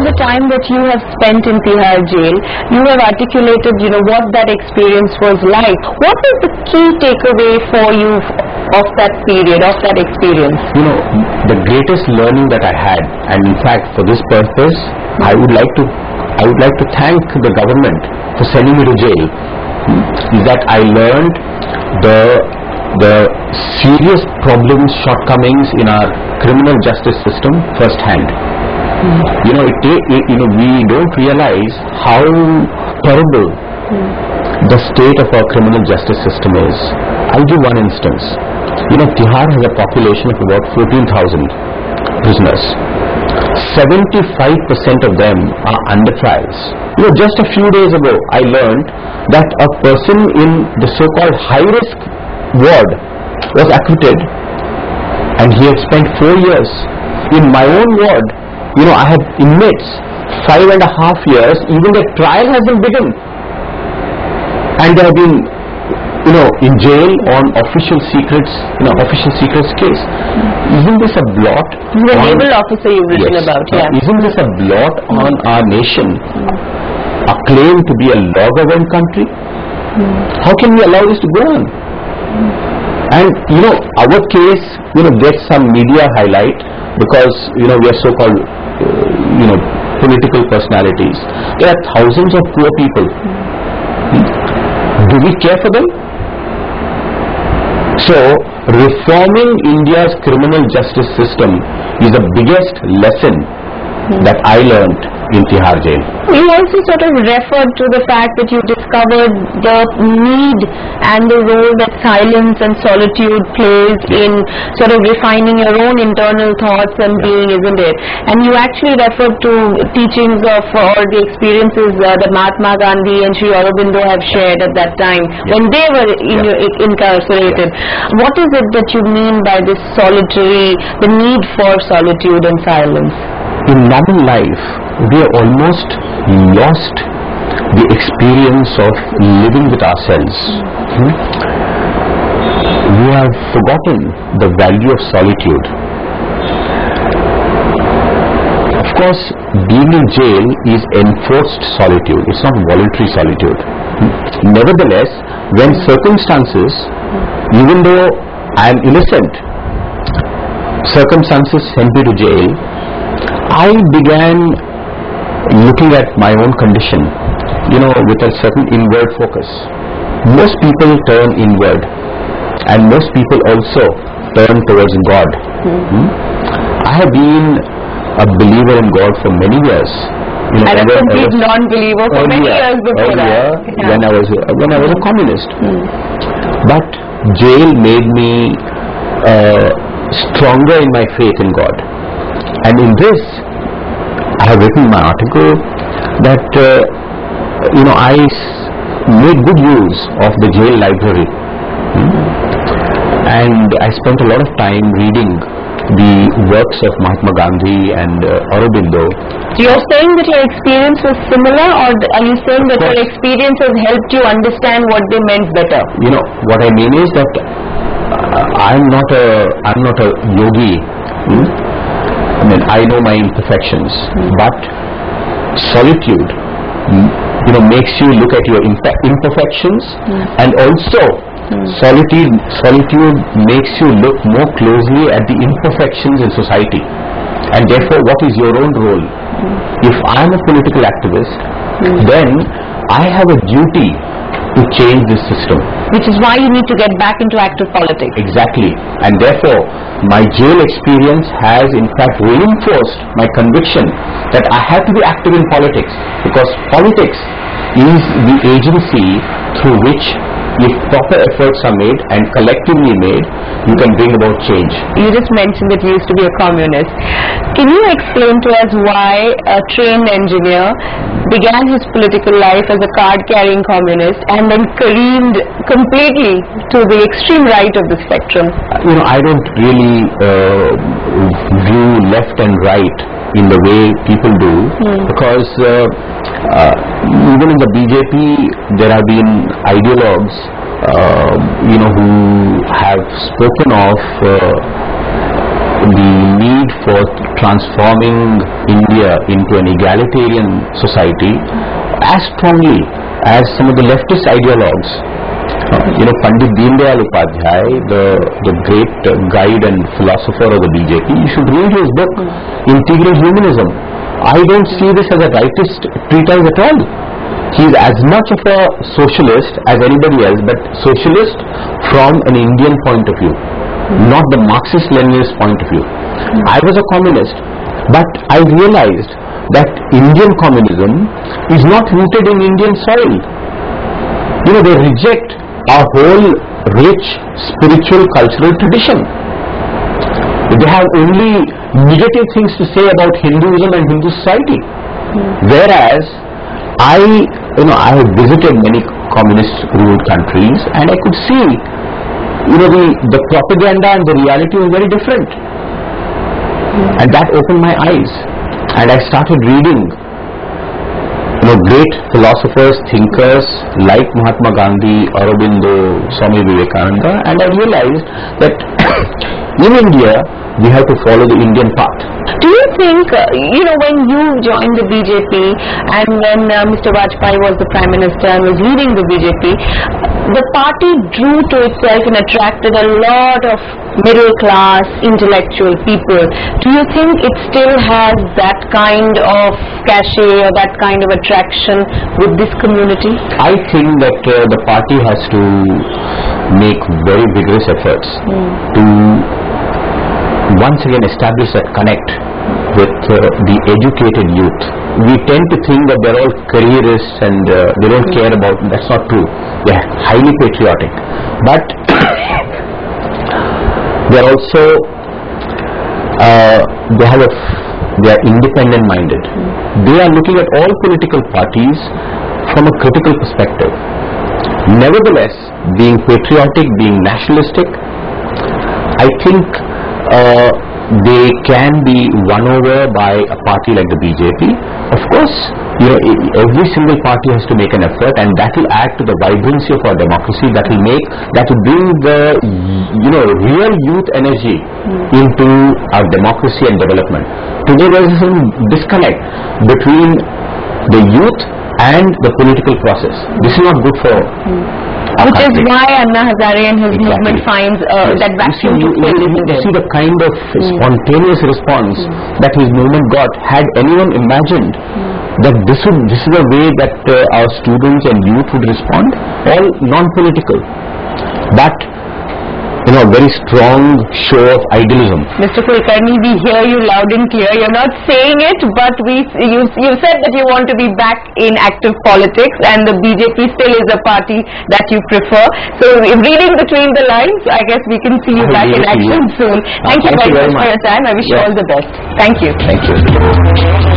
the time that you have spent in Tihar jail, you have articulated, what that experience was like. What was the key takeaway for you of that period, of that experience? The greatest learning that I had, and in fact for this purpose, I would like to thank the government for sending me to jail, is that I learned the serious problems, shortcomings in our criminal justice system firsthand. We don't realize how terrible the state of our criminal justice system is. I'll give one instance. Tihar has a population of about 14,000 prisoners. 75% of them are under trials. Just a few days ago, I learned that a person in the so-called high-risk ward was acquitted, and he had spent 4 years. In my own ward, I have inmates 5.5 years, even the trial hasn't begun, and they have been in jail on official secrets case. Isn't this a blot? He's a naval officer you've written about, yeah. Isn't this a blot on our nation, a claim to be a law-governed country? How can we allow this to go on? And our case gets some media highlight because we are so-called political personalities. There are thousands of poor people. Do we care for them? So, reforming India's criminal justice system is the biggest lesson that I learned in Tihar jail. You also sort of referred to the fact that you discovered the need and the role that silence and solitude plays in sort of refining your own internal thoughts and being, isn't it? And you actually referred to teachings of or the experiences that Mahatma Gandhi and Sri Aurobindo have shared at that time when they were incarcerated. What is it that you mean by this the need for solitude and silence? In modern life, we have almost lost the experience of living with ourselves. We have forgotten the value of solitude. Of course, being in jail is enforced solitude. It's not voluntary solitude. Nevertheless, when circumstances, even though I am innocent, circumstances sent me to jail, I began looking at my own condition, with a certain inward focus. Most people turn inward, and most people also turn towards God. I have been a believer in God for many years. And a complete non-believer for many years before that. When I was a communist. But jail made me stronger in my faith in God. And in this, I have written in my article that I made good use of the jail library, and I spent a lot of time reading the works of Mahatma Gandhi and Aurobindo. You're saying that your experience was similar, or are you saying that your experience has helped you understand what they meant better? What I mean is that I'm not a yogi. I know my imperfections, but solitude, makes you look at your imperfections, and also solitude makes you look more closely at the imperfections in society, and therefore what is your own role. If I am a political activist, then I have a duty to change this system. Which is why you need to get back into active politics. Exactly. And therefore, my jail experience has in fact reinforced my conviction that I have to be active in politics, because politics is the agency through which, if proper efforts are made and collectively made, you can bring about change. You just mentioned that you used to be a communist. Can you explain to us why a trained engineer began his political life as a card-carrying communist and then careened completely to the extreme right of the spectrum? I don't really view left and right in the way people do, because even in the BJP there have been ideologues who have spoken of the need for transforming India into an egalitarian society as strongly as some of the leftist ideologues. Pandit Deendayal Upadhyay, the great guide and philosopher of the BJP, you should read his book, Integral Humanism. I don't see this as a rightist treatise at all. He is as much of a socialist as anybody else, but socialist from an Indian point of view, not the Marxist-Leninist point of view. I was a communist, but I realized that Indian communism is not rooted in Indian soil. They reject our whole rich spiritual cultural tradition. They have only negative things to say about Hinduism and Hindu society. Whereas I have visited many communist ruled countries, and I could see the propaganda and the reality was very different, and that opened my eyes, and I started reading great philosophers, thinkers like Mahatma Gandhi, Aurobindo, Swami Vivekananda, and I realized that in India we have to follow the Indian path. Do you think, when you joined the BJP and when Mr. Vajpayee was the Prime Minister and was leading the BJP, the party drew to itself and attracted a lot of middle class, intellectual people. Do you think it still has that kind of cachet or that kind of attraction with this community? I think that the party has to make very vigorous efforts to once again establish that connect with the educated youth. We tend to think that they're all careerists and they don't care about, that's not true. They're highly patriotic, but they're also they are independent minded. They are looking at all political parties from a critical perspective. Nevertheless, being patriotic, being nationalistic, I think they can be won over by a party like the BJP. Of course, every single party has to make an effort, and that will add to the vibrancy of our democracy. That will bring the real youth energy into our democracy and development. Today there is some disconnect between the youth and the political process. This is not good for which is why Anna Hazare and his movement finds that vacuum to fill. You see the kind of spontaneous response that his movement got. Had anyone imagined that this is the way that our students and youth would respond? All non-political, but very strong show of idealism. Mr. Kulkarni, we hear you loud and clear. You're not saying it, but you said that you want to be back in active politics, and the BJP still is a party that you prefer. So, reading between the lines, I guess we can see you back in action soon. Thank you very much for your time. I wish you all the best. Thank you. Thank you.